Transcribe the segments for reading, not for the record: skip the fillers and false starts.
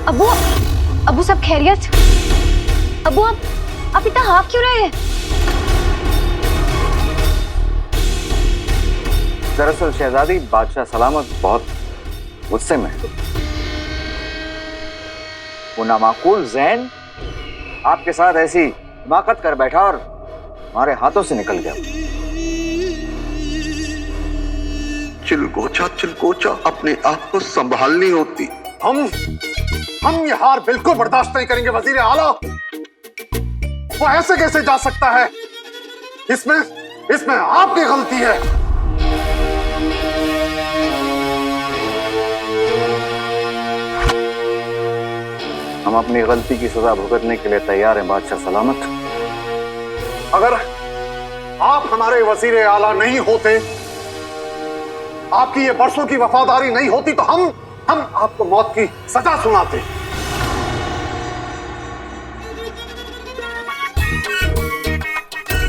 अबू, अबू सब खैरियत? अबू आप इतना हाँफ क्यों रहे हैं? दरअसल शहजादी, बादशाह सलामत बहुत गुस्से में है। वो नामाकूल जैन आपके साथ ऐसी हिमाकत कर बैठा और हमारे हाथों से निकल गया। चिलकोचा अपने आप को संभालनी होती। हम ये हार बिल्कुल बर्दाश्त नहीं करेंगे वजीर आला। वो ऐसे कैसे जा सकता है? इसमें आपकी गलती है। हम अपनी गलती की सजा भुगतने के लिए तैयार हैं बादशाह सलामत। अगर आप हमारे वजीर आला नहीं होते, आपकी ये बरसों की वफादारी नहीं होती, तो हम आपको मौत की सजा सुनाते।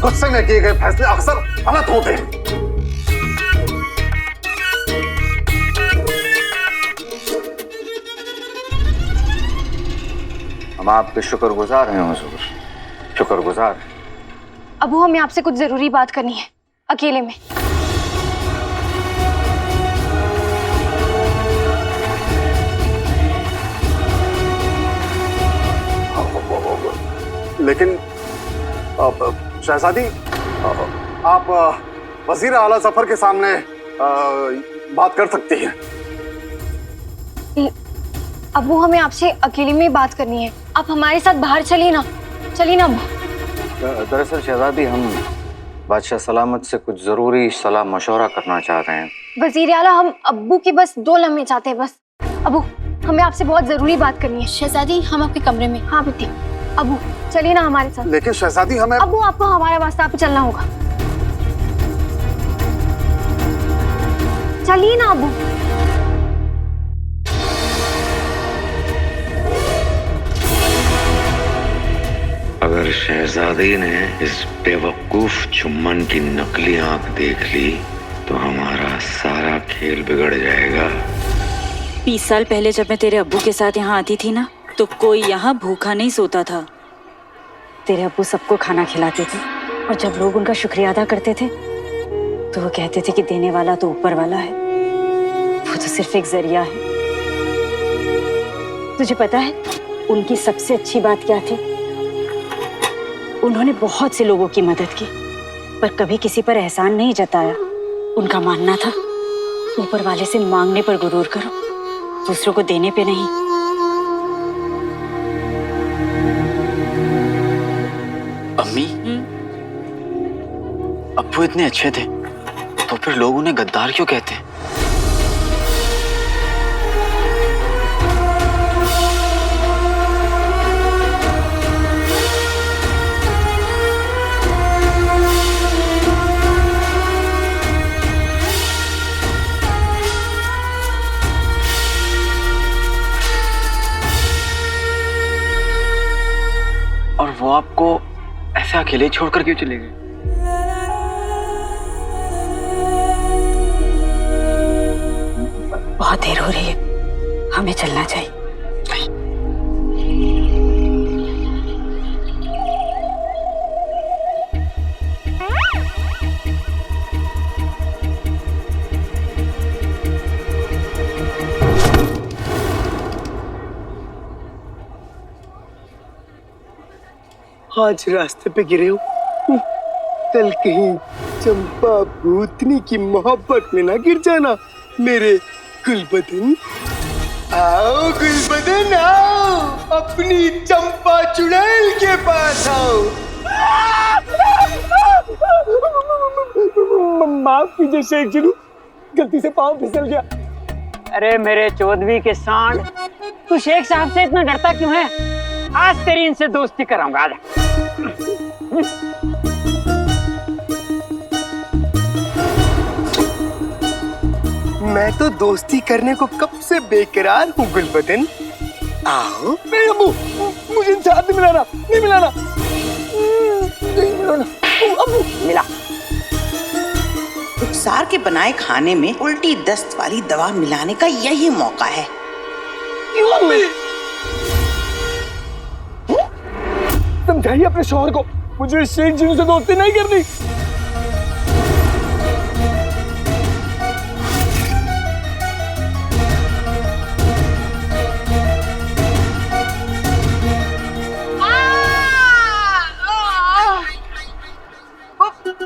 गुस्से में किए गए फैसले अक्सर गलत होते हैं। हम आपके शुक्रगुजार हैं हुजूर, शुक्रगुजार। अबू हमें आपसे कुछ जरूरी बात करनी है, अकेले में। लेकिन शहजादी, आप वजीर आला जफर के सामने बात कर सकती हैं। अबू हमें आपसे अकेले में बात करनी है, आप हमारे साथ बाहर चलिए ना अबू। दरअसल शहजादी, हम बादशाह सलामत से कुछ जरूरी सलाह मशवरा करना चाह रहे हैं। वजीर आला, हम अब्बू के बस 2 लम्हे चाहते हैं बस। अबू हमें आपसे बहुत जरूरी बात करनी है। शहजादी, हम आपके कमरे में। हाँ बेटी, अबू चलिए ना हमारे साथ। लेकिन शहजादी, हमें अबू आपको हमारे वास्ते पे चलना होगा। चलिए ना अबू। अगर शहजादी ने इस बेवकूफ चुम्बन की नकली आंख देख ली तो हमारा सारा खेल बिगड़ जाएगा। 20 साल पहले जब मैं तेरे अब्बू के साथ यहाँ आती थी ना, तो कोई यहाँ भूखा नहीं सोता था। तेरे अब्बू सबको खाना खिलाते थे, और जब लोग उनका शुक्रिया अदा करते थे तो वो कहते थे कि देने वाला तो ऊपर वाला है, वो तो सिर्फ एक जरिया है। तुझे पता है उनकी सबसे अच्छी बात क्या थी? उन्होंने बहुत से लोगों की मदद की, पर कभी किसी पर एहसान नहीं जताया। उनका मानना था ऊपर वाले से मांगने पर गुरूर करो, दूसरों को देने पे नहीं। अम्मी, अब्बू इतने अच्छे थे तो फिर लोग उन्हें गद्दार क्यों कहते हैं? और वो आपको ऐसे अकेले छोड़कर क्यों चले गए? बहुत देर हो रही है, हमें चलना चाहिए। आज रास्ते पे गिरे हो, कल कहीं चंपा भूतनी की मोहब्बत में ना गिर जाना मेरे गुलबदन। आओ गुलबदन आओ, अपनी चंपा चुड़ैल के पास आओ। माफ कीजिए शेख जी, गलती से पाँव फिसल गया। अरे मेरे चौधरी के सांड, तू शेख साहब से इतना डरता क्यों है? आज तेरी इनसे दोस्ती कराऊंगा। आजा। मैं तो दोस्ती करने को कब से बेकरार हूँ गुलबदन। आओ। नहीं अम्मू, मुझे इनसे हाथ नहीं मिलाना, नहीं मिलाना, नहीं मिलाना। अम्मू मिला। रुखसार के बनाए खाने में उल्टी दस्त वाली दवा मिलाने का यही मौका है। क्यों अम्मी? समझाइए अपने शौहर को, मुझे शेख जी से दोस्ती नहीं करनी।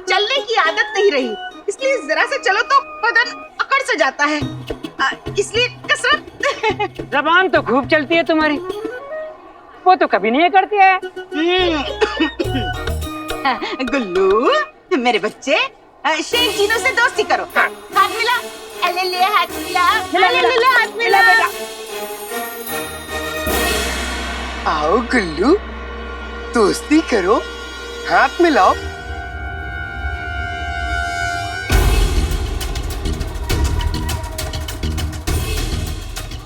चलने की आदत नहीं रही, इसलिए जरा से चलो तो बदन अकड़ से जाता है, इसलिए कसरत। जबान तो खूब चलती है तुम्हारी, वो तो कभी नहीं करती है। गुल्लू मेरे बच्चे, शेख जीनों से दोस्ती करो। हाथ मिला, ले ले हाथ मिला, ले हाथ मिला। आओ गुल्लू, दोस्ती करो, हाथ मिलाओ।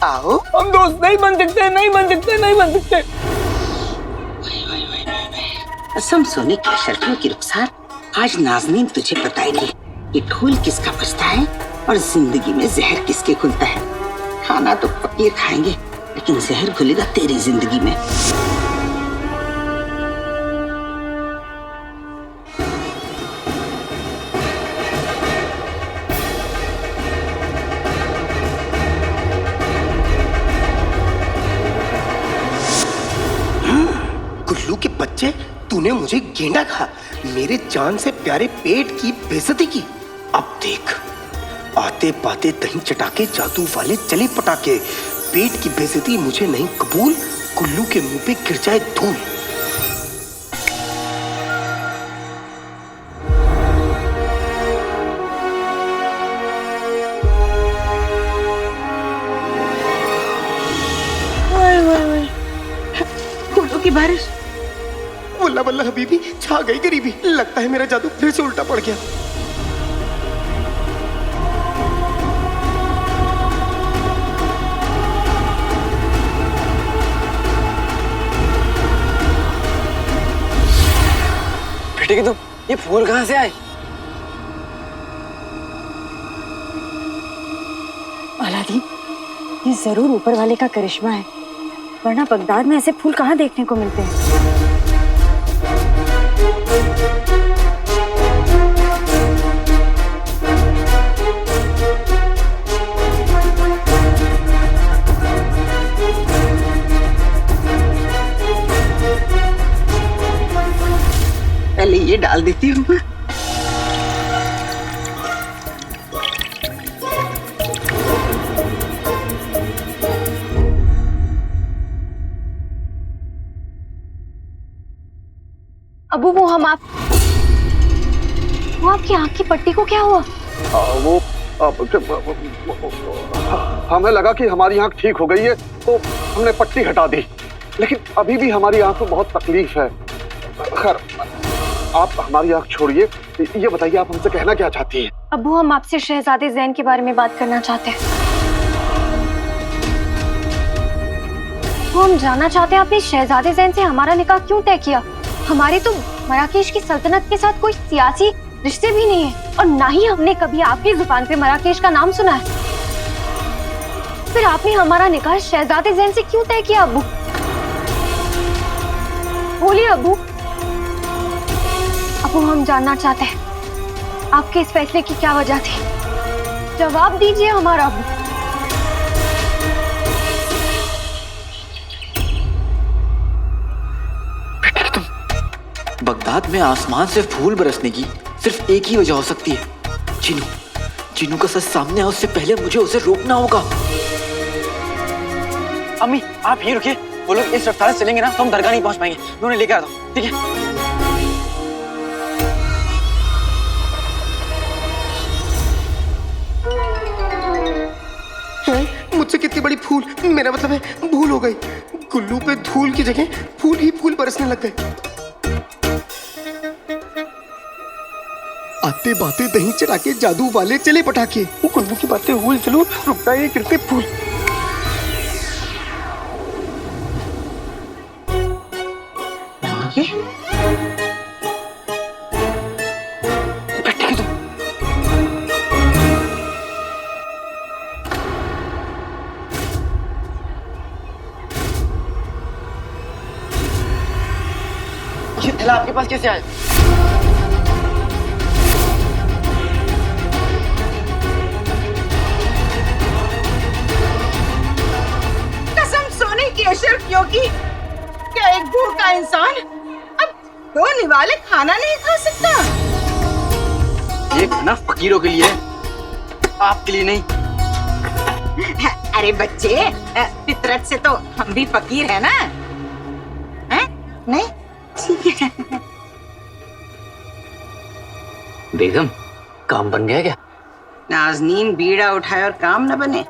आओ, हम दोस्त नहीं बन सकते, नहीं बन सकते, नहीं बन सकते। कसम सोने की शर्तों की रुखसार, आज नाज़नीन तुझे बताएगी कि ढोल किसका बजता है और जिंदगी में जहर किसके खुलता है। खाना तो फकीर खाएंगे, लेकिन जहर घुलेगा तेरी जिंदगी में। गुल्लू के बच्चे, तूने मुझे गेंडा कहा, मेरे जान से प्यारे पेट की बेइज्जती की। अब देख, आते पाते दही चटाके जादू वाले चले पटाके। पेट की बेइज्जती मुझे नहीं कबूल, गुल्लू के मुंह पे गिर जाए धूल। फूलों की बारिश। वल्ला वल्ला हबीबी, छा गई गरीबी। लगता है मेरा जादू फिर से उल्टा पड़ गया। बेटे की तुम, ये फूल कहाँ से आए? अलादीन, ये जरूर ऊपर वाले का करिश्मा है, वरना बगदाद में ऐसे फूल कहाँ देखने को मिलते हैं। पहले ये डाल देती हूँ। अबू वो आपकी आंख की पट्टी को क्या हुआ? हमें लगा कि हमारी आंख ठीक हो गई है तो हमने पट्टी हटा दी, लेकिन अभी भी हमारी आंख में बहुत तकलीफ है। खैर, आप हमारी आंख छोड़िए, ये बताइए आप हमसे कहना क्या चाहती हैं? अबू हम आपसे शहजादे जैन के बारे में बात करना चाहते हैं। वो हम जानना चाहते हैं आपने शहजादे जैन से हमारा निकाह क्यों तय किया? हमारे तो मराकेश की सल्तनत के साथ कोई सियासी रिश्ते भी नहीं है, और ना ही हमने कभी आपकी जुबान पे मराकेश का नाम सुना है। फिर आपने हमारा निकाह शहजादे जैन से क्यों तय किया अबू? बोलिए अबू। अबू हम जानना चाहते हैं आपके इस फैसले की क्या वजह थी, जवाब दीजिए हमारा अबू। बगदाद में आसमान से फूल बरसने की सिर्फ एक ही वजह हो सकती है, चिनू। चिनू का सच सामने आए उससे पहले मुझे उसे रोकना होगा। अम्मी, आप यहीं रुकिए, वो लोग इस रफ्तार से चलेंगे ना तो हम दरगाह नहीं पहुंच पाएंगे। मैं उन्हें लेकर आता हूँ, ठीक है? मुझसे कितनी बड़ी फूल, मेरा मतलब है भूल हो गई। गुल्लू पे धूल की जगह फूल ही फूल बरसने लग गए। आते बातें दही चढ़ा के जादू वाले चले पटाके। गुल्लू की बातें हुई, चलो रुकता ये गिरते फूल। थैला आपके पास कैसे आया? कसम सोने की अशरफियों की, क्या एक भूखा इंसान अब 2 निवाले खाना नहीं खा सकता? ये खाना फकीरों के लिए है, आपके लिए नहीं। अरे बच्चे, फितरत से तो हम भी फकीर है ना? हैं? नहीं? ठीक है। बेगम, काम बन गया क्या? नाज़नीन बीड़ा उठाए और काम न बने,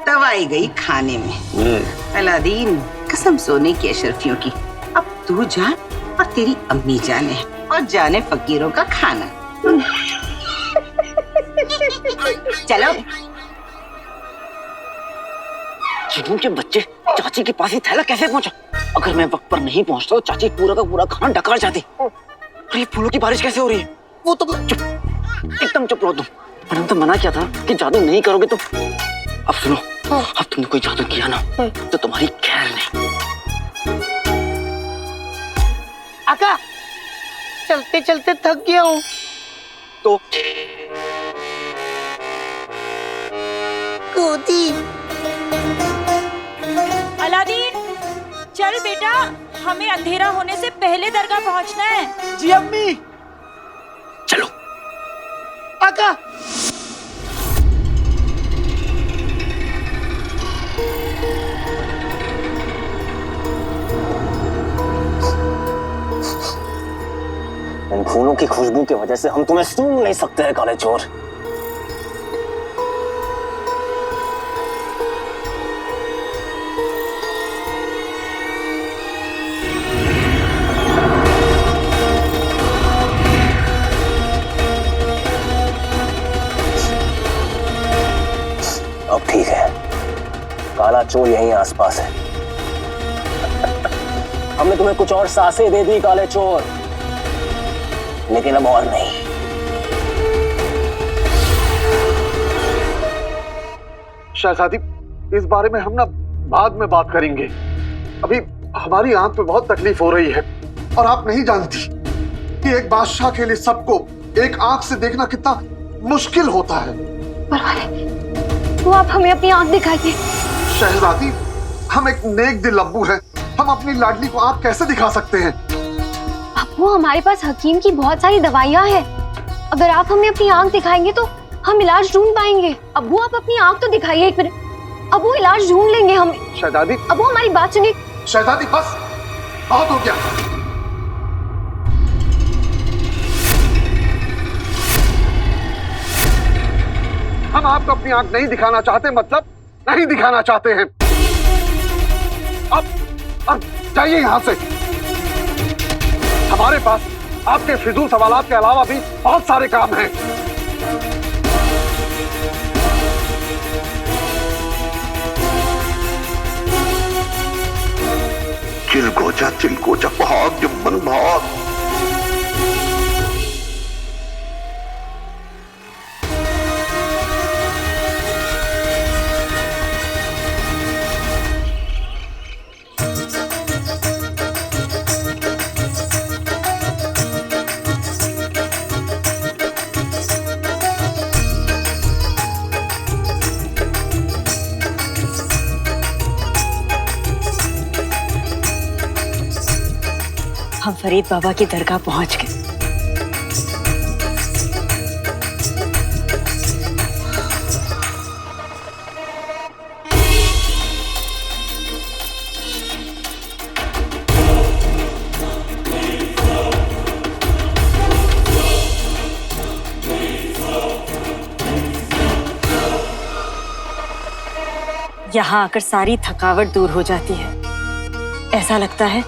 दवाई गई खाने में। अलादीन, कसम सोने की अशरफियों की, अब तू जा और तेरी अम्मी जाने, और जाने फकीरों का खाना। चलो। चिन्नू के बच्चे, चाची के पास ही थैला कैसे पहुंचा? अगर मैं वक्त पर नहीं पहुंचता तो चाची पूरा का पूरा खाना डकार जाती। और ये फूलों की बारिश कैसे हो रही है? वो तो चुप, एकदम चुप रहो तुम। मैंने तो मना किया था कि जादू नहीं करोगे तो। अब सुनो, अब तुमने कोई जादू किया ना तो तुम्हारी खैर नहीं। आका, चलते चलते थक गया हूँ। तो कूदी। अलादीन, चल बेटा, हमें अंधेरा होने से पहले दरगाह पहुंचना है। जी अम्मी। चलो। आका। इन फूलों की खुशबू की वजह से हम तुम्हें सूंघ नहीं सकते हैं काले चोर। अब ठीक है, काला चोर यहीं आसपास है। हमने तुम्हें कुछ और सांसें दे दी काले चोर, लेकिन अब और नहीं। शहजादी, इस बारे में हम ना बाद में बात करेंगे। अभी हमारी आंख पे बहुत तकलीफ हो रही है, और आप नहीं जानती कि एक बादशाह के लिए सबको एक आंख से देखना कितना मुश्किल होता है। वो आप हमें अपनी आंख दिखाइए। शहजादी, हम एक नेक दिल अब्बू हैं, हम अपनी लाडली को आंख कैसे दिखा सकते हैं? अब्बू, हमारे पास हकीम की बहुत सारी दवाइयाँ हैं। अगर आप हमें अपनी आंख दिखाएंगे तो हम इलाज ढूंढ पाएंगे। अब्बू, आप अपनी आंख तो दिखाइए एक मिनट। अब्बू, इलाज ढूंढ लेंगे हम। शहजादी। अब्बू, हमारी बात सुनिए। शहजादी, बस बहुत हो गया। हम आपको अपनी आंख नहीं दिखाना चाहते, मतलब नहीं दिखाना चाहते हैं। अब जाइए यहां से। हमारे पास आपके फिजूल सवालात के अलावा भी बहुत सारे काम हैं। चिलकोचा भाग जुम्मन भाग। हम फरीद बाबा की दरगाह पहुंच गए। यहाँ आकर सारी थकावट दूर हो जाती है। ऐसा लगता है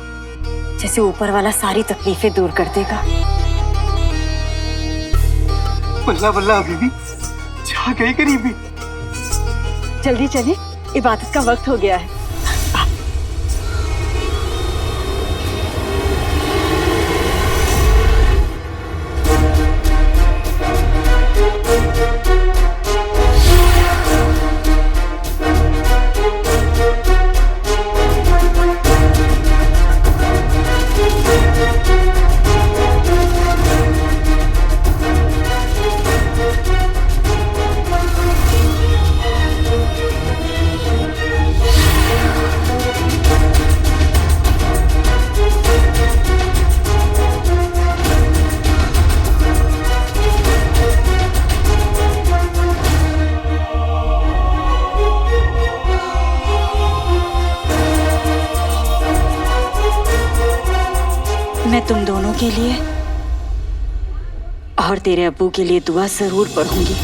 जैसे ऊपर वाला सारी तकलीफें दूर कर देगा। बल्ला बल्ला, अभी भी जा गई करीबी। जल्दी चलिए, इबादत का वक्त हो गया है। मैं तुम दोनों के लिए और तेरे अब्बू के लिए दुआ जरूर पढ़ूंगी।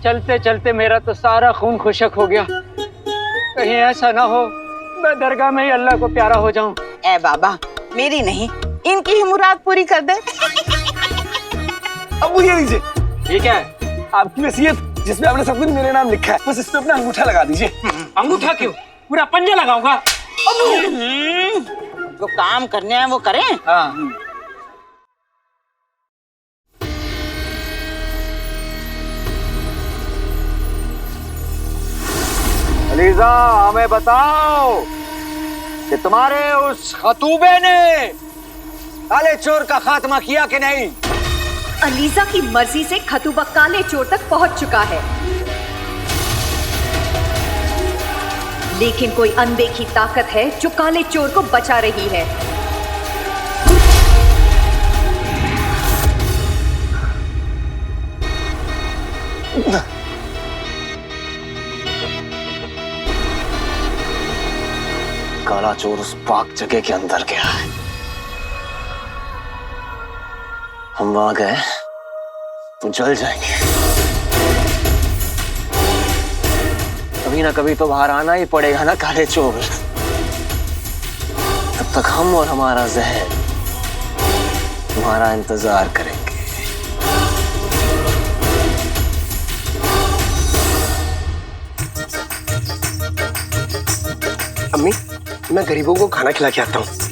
चलते चलते मेरा तो सारा खून खुशक हो गया। कहीं ऐसा ना हो मैं दरगाह में ही अल्लाह को प्यारा हो जाऊं। ए बाबा, मेरी नहीं, इनकी ही मुराद पूरी कर दे। अब ये लीजिए, ये क्या है? आपकी वसीयत जिसमें आपने सब कुछ मेरे नाम लिखा है, बस इस पे अपना अंगूठा लगा दीजिए। अंगूठा क्यों? पूरा पंजा लगाऊंगा। जो काम करने हैं वो करें। हाँ। अलीजा, हमें बताओ कि तुम्हारे उस खतूबे ने काले चोर का खात्मा किया कि नहीं? अलीजा की मर्जी से खतूबा काले चोर तक पहुंच चुका है, लेकिन कोई अनदेखी ताकत है जो काले चोर को बचा रही है। काला चोर उस पाक जगह के अंदर गया है। हम वहां गए तो जल जाएंगे। कभी ना कभी तो बाहर आना ही पड़ेगा ना काले चोर। तब तक हम और हमारा जहर तुम्हारा इंतजार करेंगे। अम्मी, मैं गरीबों को खाना खिला के आता हूँ।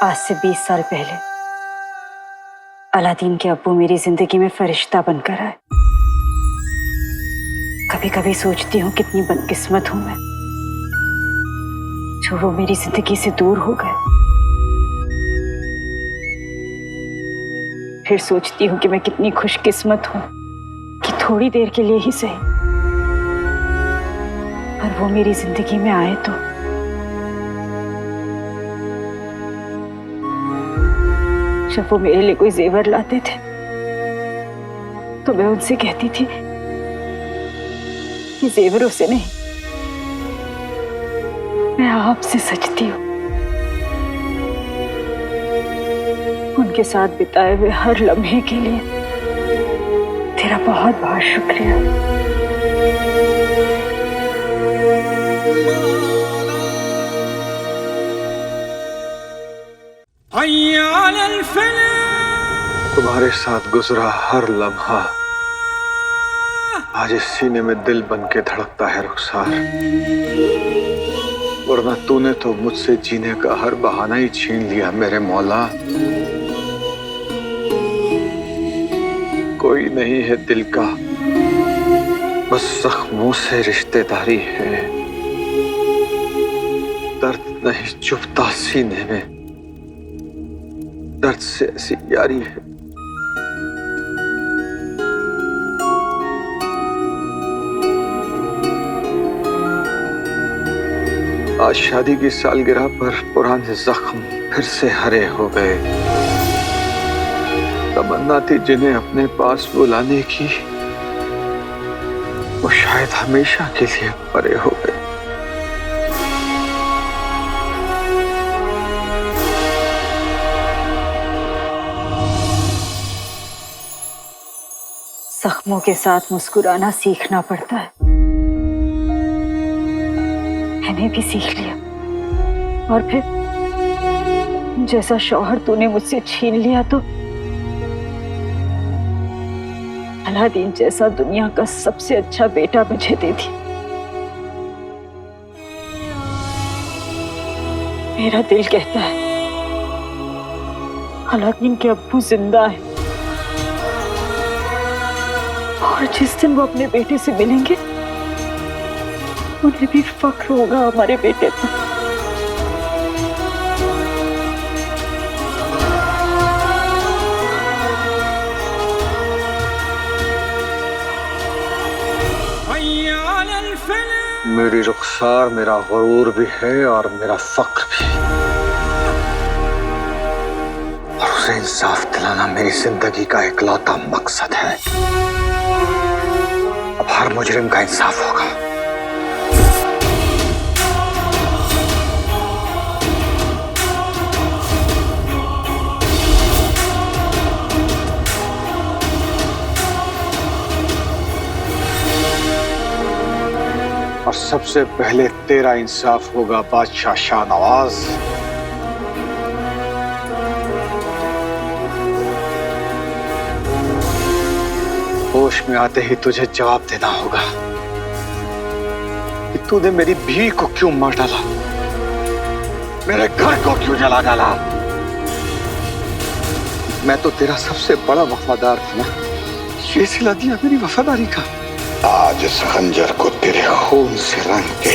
आज से 20 साल पहले अलादीन के अब्बू मेरी जिंदगी में फरिश्ता बनकर आए। कभी कभी सोचती हूँ कितनी बदकिस्मत हूं मैं जो वो मेरी जिंदगी से दूर हो गए। फिर सोचती हूँ कि मैं कितनी खुशकिस्मत हूं कि थोड़ी देर के लिए ही सही पर वो मेरी जिंदगी में आए। तो जब वो मेरे लिए कोई जेवर लाते थे तो मैं उनसे कहती थी कि जेवरों से नहीं, मैं आपसे सजती हूँ। उनके साथ बिताए हुए हर लम्हे के लिए तेरा बहुत बहुत शुक्रिया। तुम्हारे साथ गुजरा हर लम्हा आज इस सीने में दिल बन के धड़कता है रुखसार। वरना तूने तो मुझसे जीने का हर बहाना ही छीन लिया मेरे मौला। कोई नहीं है दिल का, बस जख्मों से रिश्तेदारी है। दर्द नहीं चुभता सीने में, दर्द से ऐसी यारी है। आज शादी की सालगिरह पर पुराने जख्म फिर से हरे हो गए। तमन्ना थी जिन्हें अपने पास बुलाने की, वो शायद हमेशा के लिए परे हो गए। जख्मों के साथ मुस्कुराना सीखना पड़ता है। मैंने भी सीख लिया। और फिर जैसा शौहर तूने मुझसे छीन लिया तो अलादीन जैसा दुनिया का सबसे अच्छा बेटा मुझे दे दी। मेरा दिल कहता है अलादीन के अब्बू जिंदा है और जिस दिन वो अपने बेटे से मिलेंगे उन्हें भी फख्र होगा हमारे बेटे पर। मेरी रुखसार मेरा गुरूर भी है और मेरा फख्र भी, और उसे इंसाफ दिलाना मेरी जिंदगी का इकलौता मकसद है। अब हर मुजरिम का इंसाफ होगा। और सबसे पहले तेरा इंसाफ होगा बादशाह शाहनवाज। होश में आते ही तुझे जवाब देना होगा कि तूने मेरी बीवी को क्यों मार डाला, मेरे घर को क्यों जला डाला। मैं तो तेरा सबसे बड़ा वफादार था ना, ये सिला दिया मेरी वफादारी का। आज इस खंजर को तेरे खून से रंग के